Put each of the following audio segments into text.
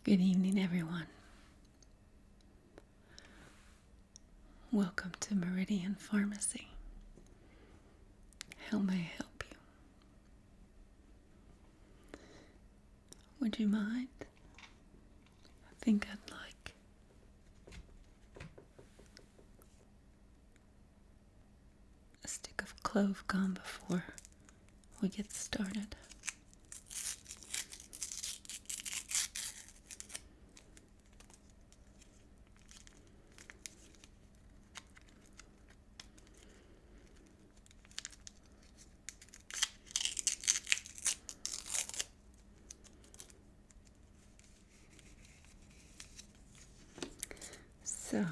Good evening, everyone. Welcome to Meridian Pharmacy. How may I help you? Would you mind? I think I'd like a stick of clove gum before we get started. So,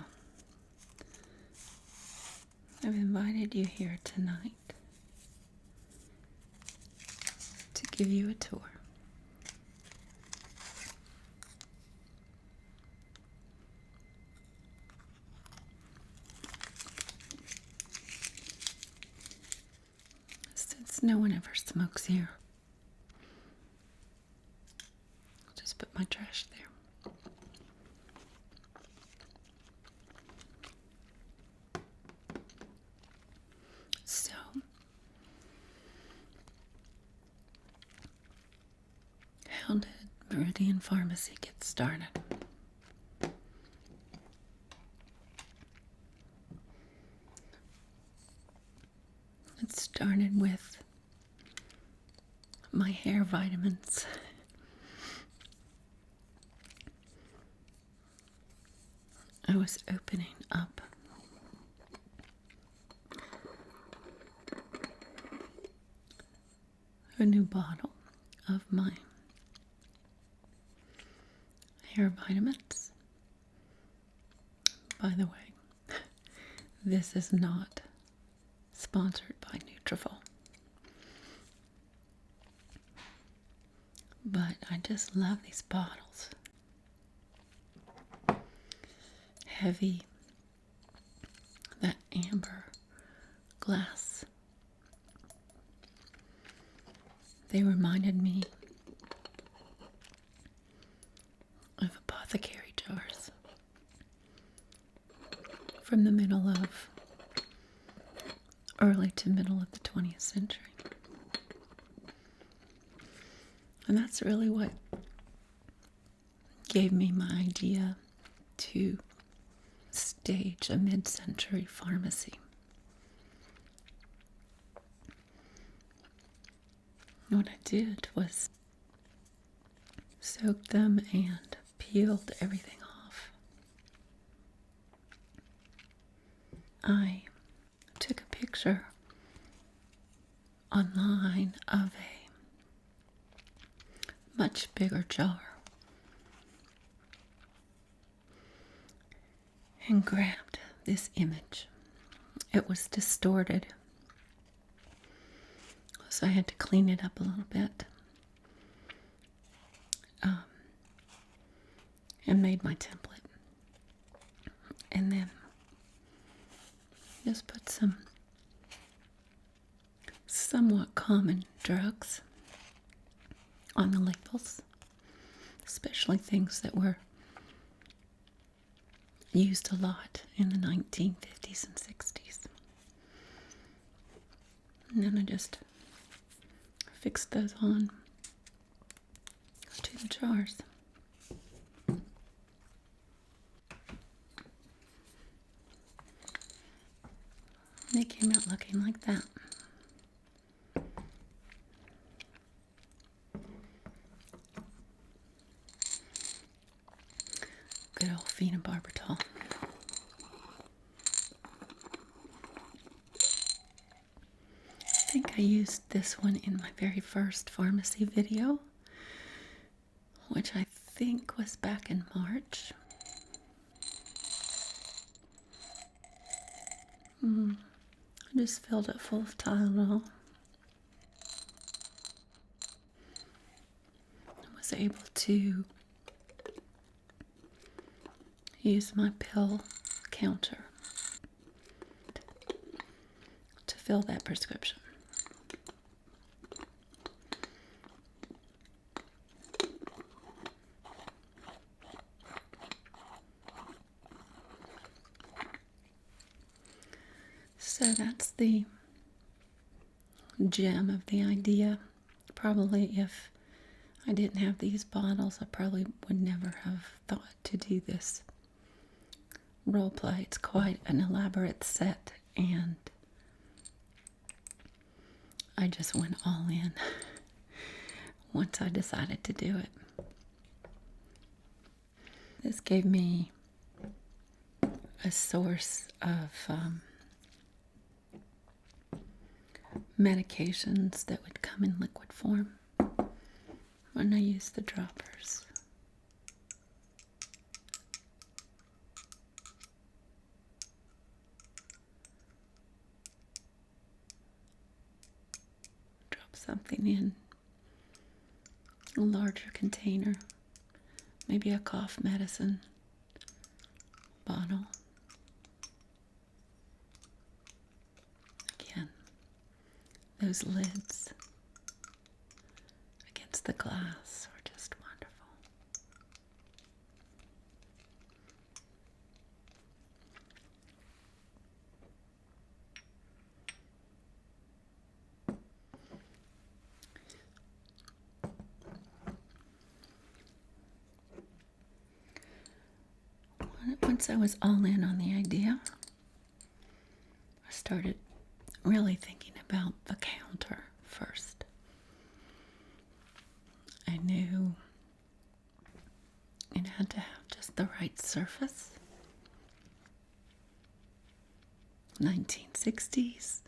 I've invited you here tonight to give you a tour. Since no one ever smokes here, I'll just put my trash there. So, how did Meridian Pharmacy get started? It started with my hair vitamins. I was opening up a new bottle of my hair vitamins. By the way, this is not sponsored by Nutrafol, but I just love these bottles. Heavy, that amber glass. They reminded me of apothecary jars from the middle of, early to middle of the 20th century. And that's really what gave me my idea to stage a mid-century pharmacy. What I did was soaked them and peeled everything off. I took a picture online of a much bigger jar and grabbed this image. It was distorted, so I had to clean it up a little bit, and made my template. And then just put some somewhat common drugs on the labels, especially things that were used a lot in the 1950s and 60s. And then I just fixed those on to the jars. They came out looking like that. Good old phenobarbital. I think I used this one in my very first pharmacy video, which I think was back in March. I just filled it full of Tylenol. I was able to use my pill counter to fill that prescription. So that's the gem of the idea. Probably if I didn't have these bottles, I probably would never have thought to do this role play. It's quite an elaborate set, and I just went all in once I decided to do it. This gave me a source of medications that would come in liquid form when I use the droppers. Drop something in a larger container, maybe a cough medicine bottle. Again, those lids against the glass are just wonderful. Once I was all in on the idea, I started really thinking about the counter first. I knew it had to have just the right surface. 1960s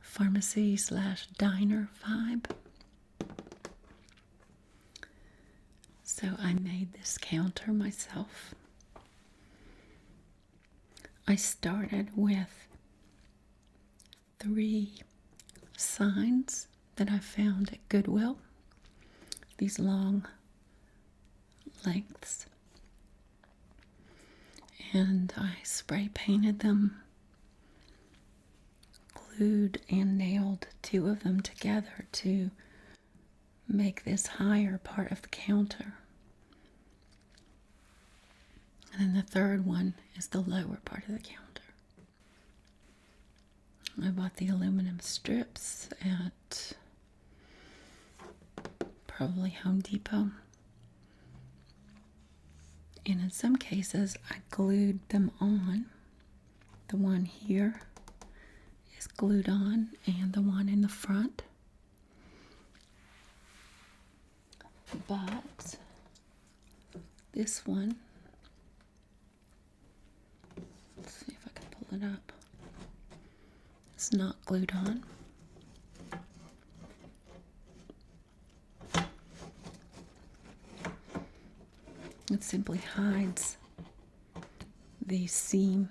pharmacy/diner vibe. So I made this counter myself. I started with 3 signs that I found at Goodwill. These long lengths. And I spray painted them, glued and nailed 2 of them together to make this higher part of the counter. And then the third one is the lower part of the counter. I bought the aluminum strips at probably Home Depot. And in some cases, I glued them on. The one here is glued on, and the one in the front. But this one, let's see if I can pull it up. It's not glued on. It simply hides the seam,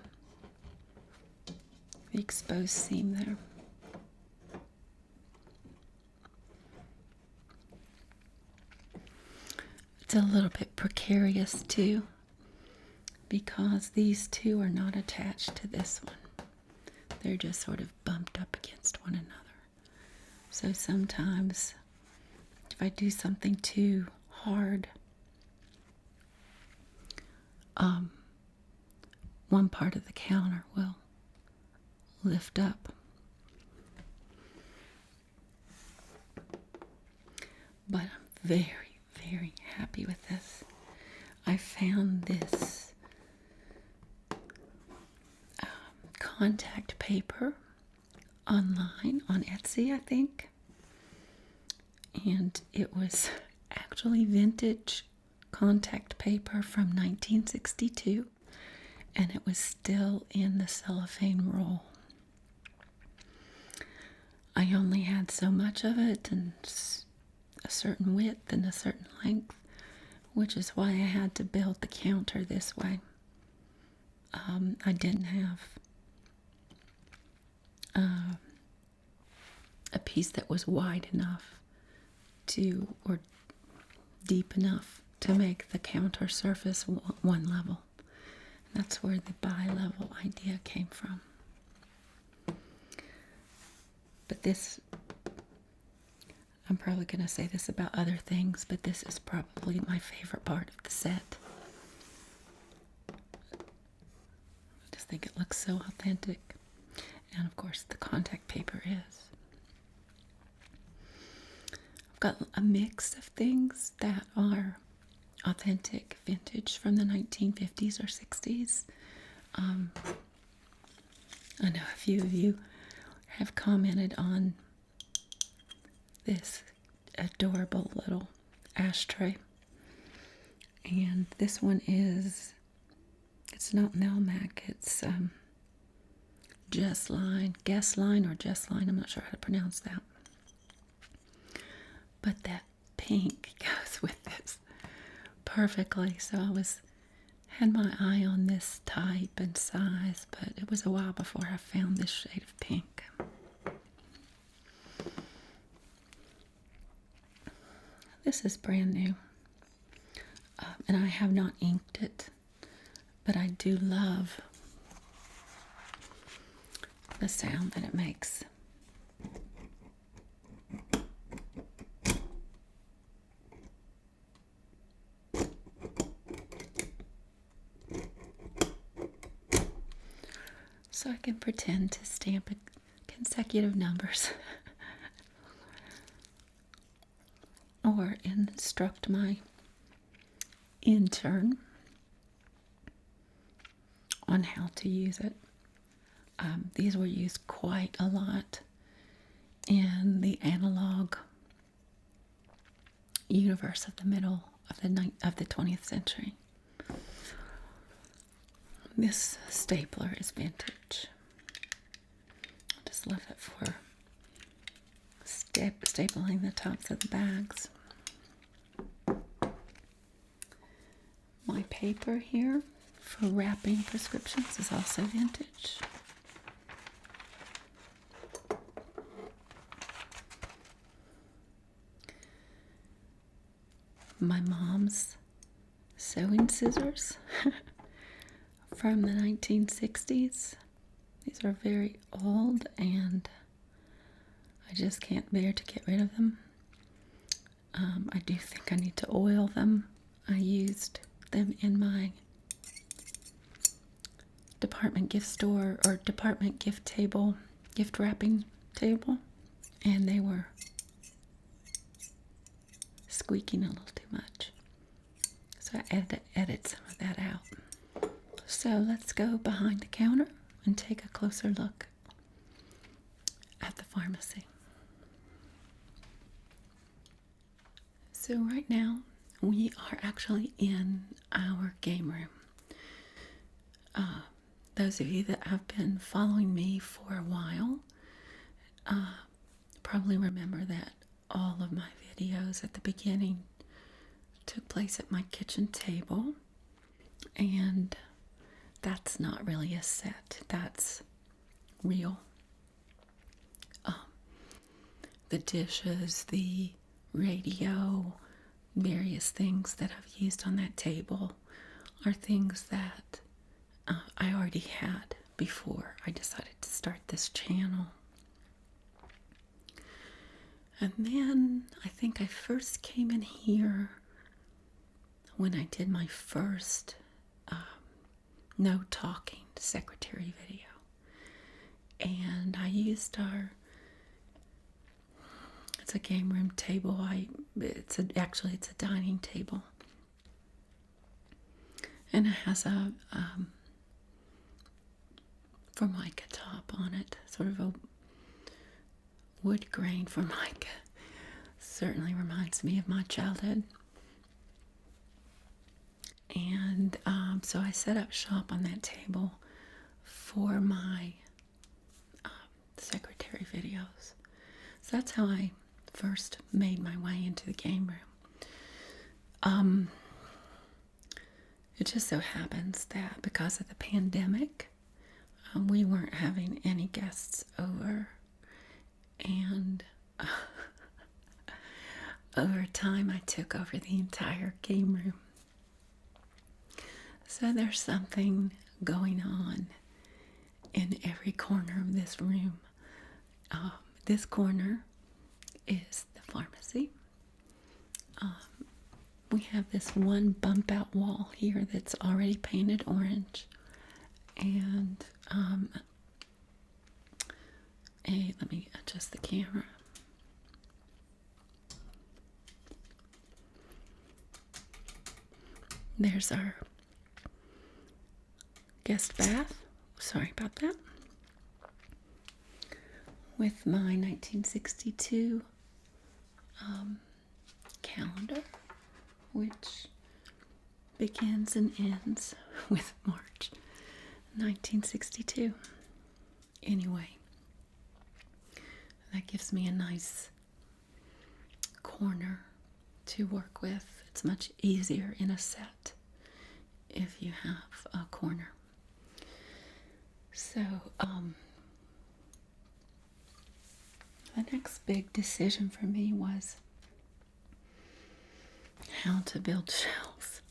the exposed seam there. It's a little bit precarious too, because these 2 are not attached to this one. They're just sort of bumped up against one another. So sometimes if I do something too hard, one part of the counter will lift up. But I'm very, very happy with this. I found this contact paper online on Etsy, I think. And it was actually vintage contact paper from 1962, and it was still in the cellophane roll. I only had so much of it, and a certain width and a certain length, which is why I had to build the counter this way. I didn't have a piece that was wide enough or deep enough to make the counter surface one level. That's where the bi-level idea came from. But this, I'm probably going to say this about other things, but this is probably my favorite part of the set. I just think it looks so authentic. And of course the contact paper is. I've got a mix of things that are authentic vintage from the 1950s or 60s. I know a few of you have commented on this adorable little ashtray. And this one is, it's not Melmac, it's Guest Line, I'm not sure how to pronounce that. But that pink goes with this perfectly. So I had my eye on this type and size, but it was a while before I found this shade of pink. This is brand new, and I have not inked it, but I do love the sound that it makes. So I can pretend to stamp consecutive numbers or instruct my intern on how to use it. These were used quite a lot in the analog universe of the middle of the 20th century. This stapler is vintage. I just love it for stapling the tops of the bags. My paper here for wrapping prescriptions is also vintage. My mom's sewing scissors from the 1960s. These are very old and I just can't bear to get rid of them. I do think I need to oil them. I used them in my department gift store or department gift wrapping table, and they were squeaking a little too much. So I had to edit some of that out. So let's go behind the counter and take a closer look at the pharmacy. So right now we are actually in our game room. Those of you that have been following me for a while probably remember that all of my videos at the beginning took place at my kitchen table, and that's not really a set, that's real. The dishes, the radio, various things that I've used on that table are things that I already had before I decided to start this channel. And then I think I first came in here when I did my first no talking secretary video. And I used it's a game room table. It's a dining table. And it has a Formica top on it, sort of a wood grain Formica. Certainly reminds me of my childhood. And so I set up shop on that table for my secretary videos. So that's how I first made my way into the game room. It just so happens that because of the pandemic, we weren't having any guests over, and over time I took over the entire game room. So there's something going on in every corner of this room. This corner is the pharmacy. We have this one bump out wall here that's already painted orange, and let me adjust the camera. There's our guest bath. Sorry about that. With my 1962 calendar, which begins and ends with March 1962. Anyway, that gives me a nice corner to work with. It's much easier in a set if you have a corner. So, the next big decision for me was how to build shelves.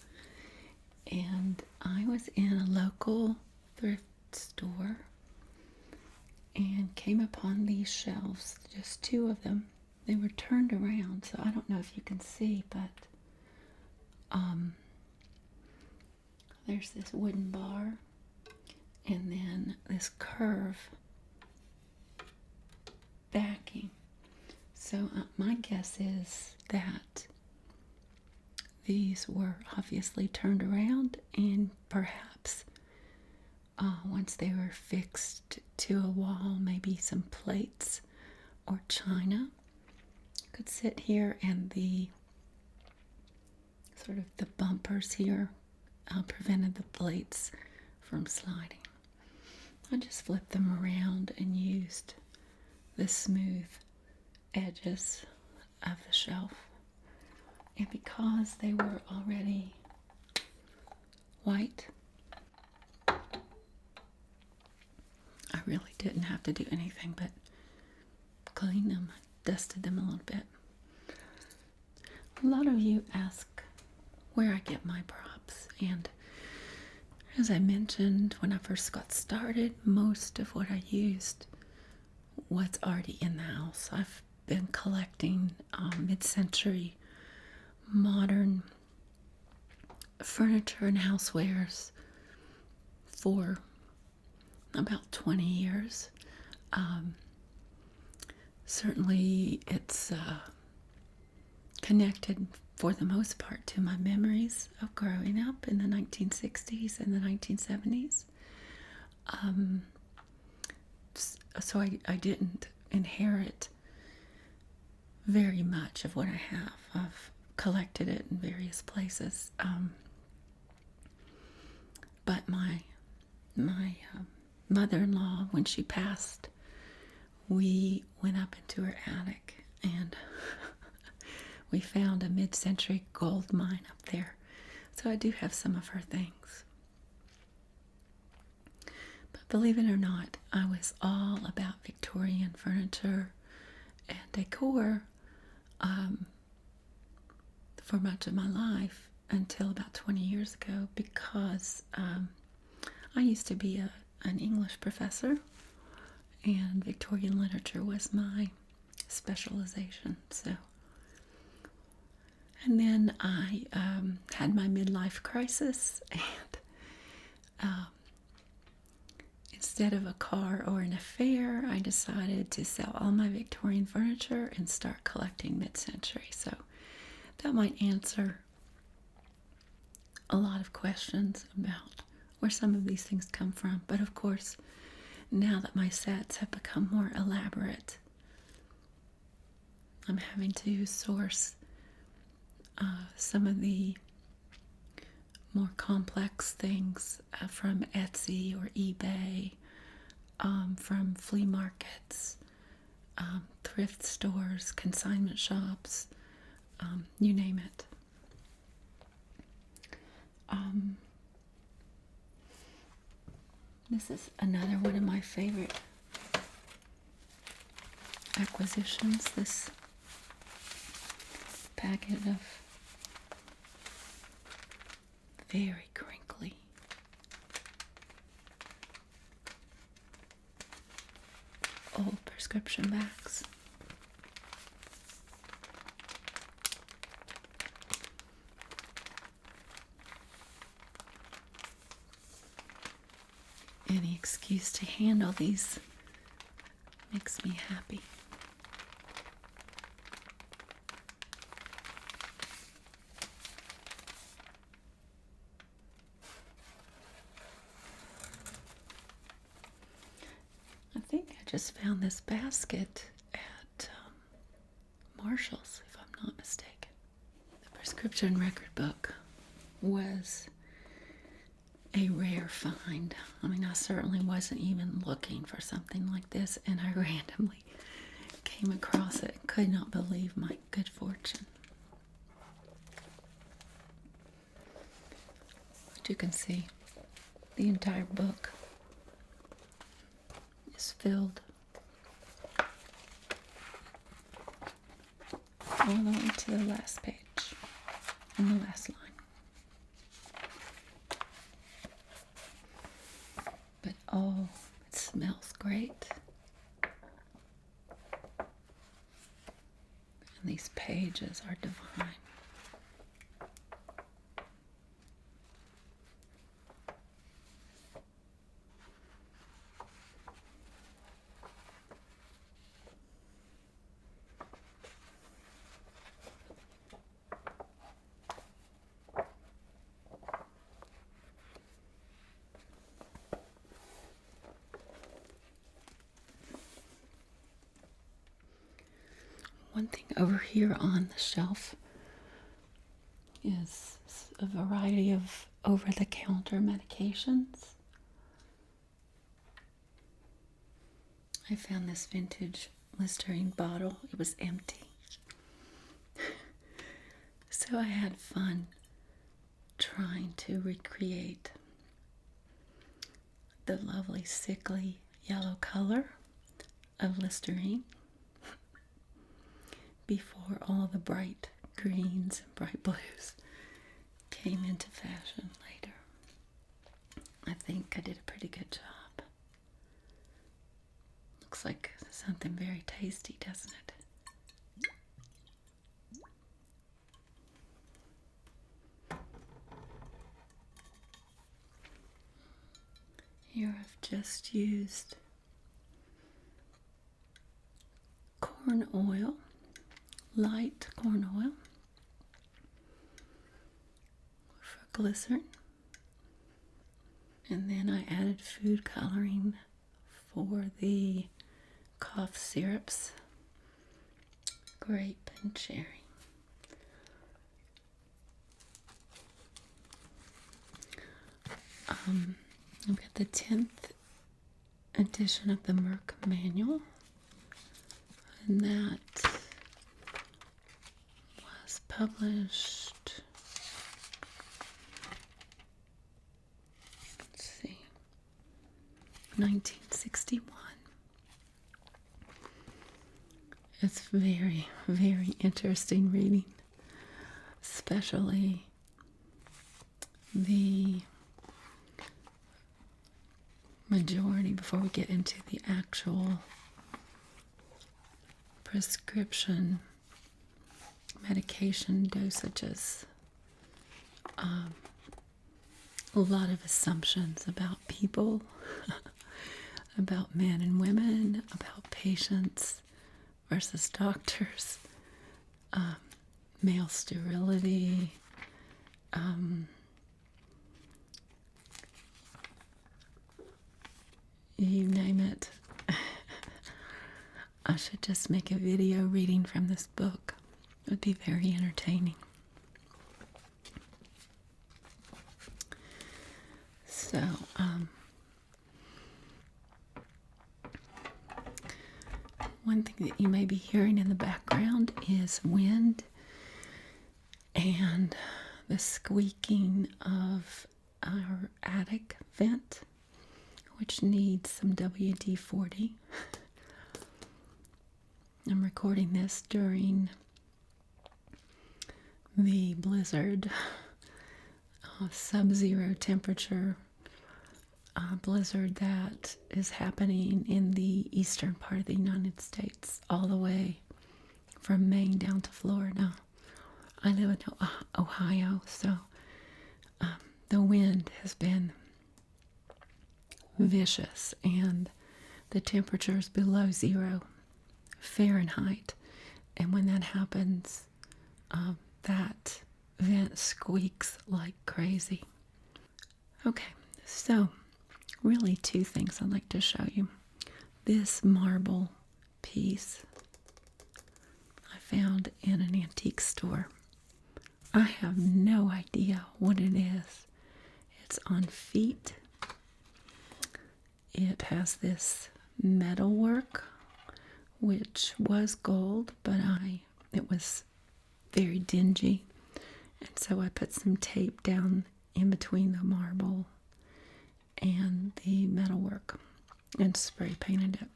And I was in a local thrift store and came upon these shelves, just two of them. They were turned around, so I don't know if you can see, but there's this wooden bar and then this curve backing. So my guess is that these were obviously turned around, and perhaps once they were fixed to a wall, maybe some plates or china could sit here, and the sort of the bumpers here prevented the plates from sliding. I just flipped them around and used the smooth edges of the shelf. And because they were already white, I really didn't have to do anything but clean them, dusted them a little bit. A lot of you ask where I get my props, and as I mentioned when I first got started, most of what I used was already in the house. I've been collecting mid-century modern furniture and housewares for about 20 years. Certainly it's connected for the most part to my memories of growing up in the 1960s and the 1970s. So I didn't inherit very much of what I have. I've collected it in various places. But my mother-in-law, when she passed, we went up into her attic and we found a mid-century gold mine up there. So I do have some of her things. But believe it or not, I was all about Victorian furniture and decor for much of my life until about 20 years ago, because I used to be an English professor, and Victorian literature was my specialization. And then I had my midlife crisis, and instead of a car or an affair, I decided to sell all my Victorian furniture and start collecting mid-century. So that might answer a lot of questions about where some of these things come from. But of course, now that my sets have become more elaborate, I'm having to source some of the more complex things from Etsy or eBay, from flea markets, thrift stores, consignment shops, you name it. This is another one of my favorite acquisitions, this packet of very crinkly old prescription backs. Any excuse to handle these Makes me happy. I think I just found this basket at Marshall's, if I'm not mistaken. The prescription record book was a rare find. I mean, I certainly wasn't even looking for something like this, and I randomly came across it and could not believe my good fortune. But you can see the entire book is filled all the way to the last page and the last line. But oh, it smells great. And these pages are divine. One thing over here on the shelf is a variety of over-the-counter medications. I found this vintage Listerine bottle. It was empty. So I had fun trying to recreate the lovely sickly yellow color of Listerine before all the bright greens and bright blues came into fashion later. I think I did a pretty good job. Looks like something very tasty, doesn't it? Here I've just used corn oil, light corn oil for glycerin, and then I added food coloring for the cough syrups, grape and cherry. I've got the 10th edition of the Merck manual, and that was published, let's see, 1961. It's very, very interesting reading, especially the majority, before we get into the actual prescription medication dosages. A lot of assumptions about people, about men and women, about patients versus doctors, male sterility, you name it. I should just make a video reading from this book. It would be very entertaining. So, one thing that you may be hearing in the background is wind and the squeaking of our attic vent, which needs some WD-40. I'm recording this during the blizzard, sub-zero temperature blizzard that is happening in the eastern part of the United States, all the way from Maine down to Florida. I live in Ohio, so the wind has been vicious, and the temperature is below 0 Fahrenheit. And when that happens, that vent squeaks like crazy. Okay, so really two things I'd like to show you. This marble piece I found in an antique store. I have no idea what it is. It's on feet. It has this metalwork, which was gold, but it was very dingy. And so I put some tape down in between the marble and the metalwork and spray painted it.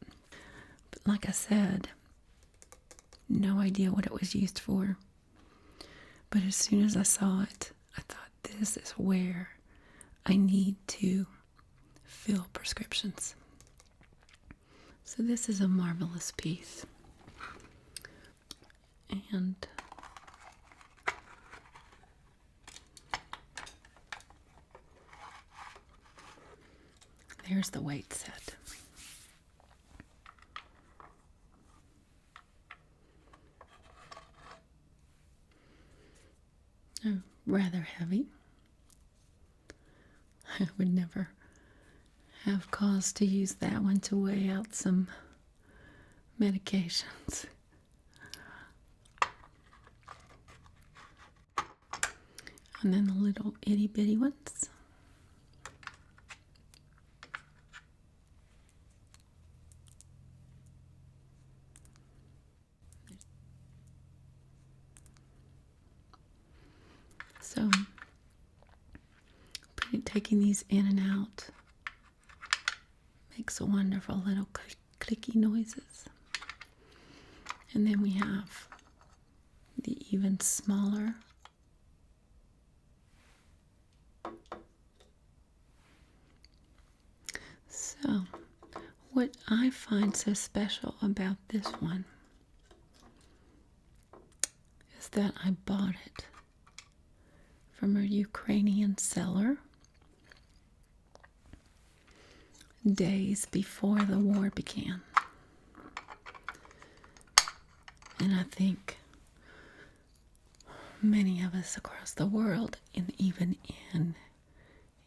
But like I said, no idea what it was used for. But as soon as I saw it, I thought, this is where I need to fill prescriptions. So this is a marvelous piece. And there's the weight set. Oh, rather heavy. I would never have cause to use that one to weigh out some medications. And then the little itty bitty ones. So, taking these in and out makes a wonderful little clicky noises. And then we have the even smaller So, what I find so special about this one is that I bought it from a Ukrainian seller days before the war began. And I think many of us across the world, and even in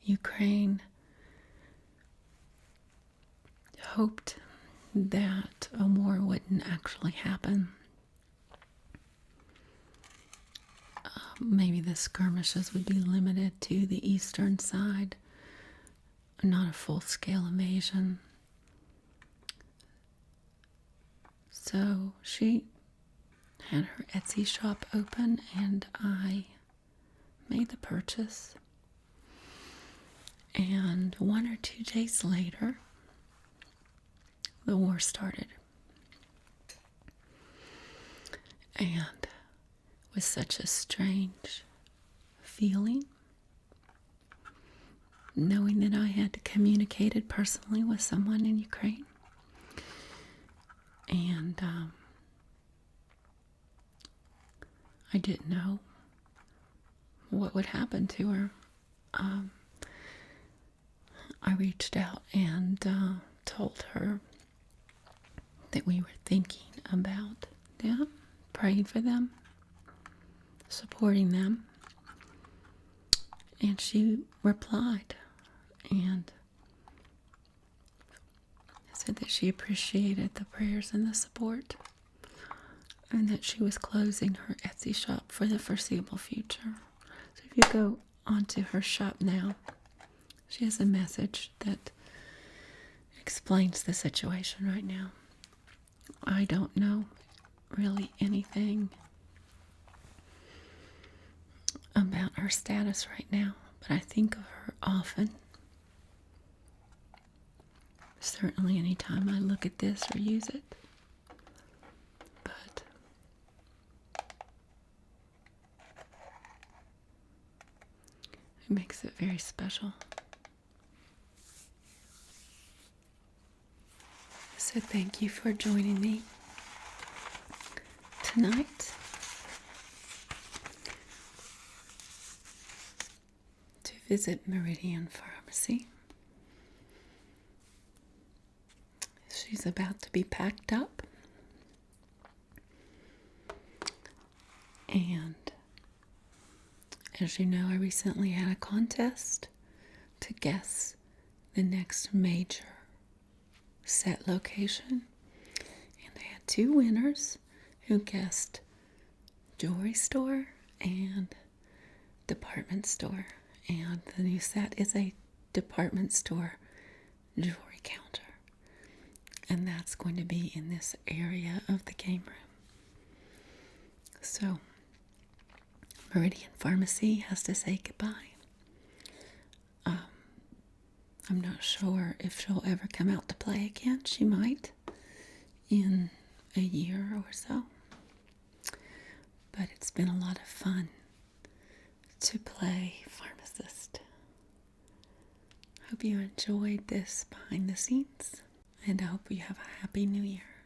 Ukraine, hoped that a war wouldn't actually happen. Maybe the skirmishes would be limited to the eastern side, not a full-scale invasion. So she had her Etsy shop open, and I made the purchase. And 1 or 2 days later, the war started. And it was such a strange feeling, knowing that I had communicated personally with someone in Ukraine. And I didn't know what would happen to her. I reached out and told her that we were thinking about them, praying for them, supporting them. And she replied and said that she appreciated the prayers and the support, and that she was closing her Etsy shop for the foreseeable future. So if you go onto her shop now, she has a message that explains the situation right now. I don't know really anything about her status right now, but I think of her often. Certainly anytime I look at this or use it. But it makes it very special. So thank you for joining me tonight to visit Meridian Pharmacy. She's about to be packed up. And as you know, I recently had a contest to guess the next major set location. And I had 2 winners who guessed jewelry store and department store. And the new set is a department store jewelry counter. And that's going to be in this area of the game room. So, Meridian Pharmacy has to say goodbye. I'm not sure if she'll ever come out to play again. She might in a year or so. But it's been a lot of fun to play pharmacist. Hope you enjoyed this behind the scenes, and I hope you have a happy new year.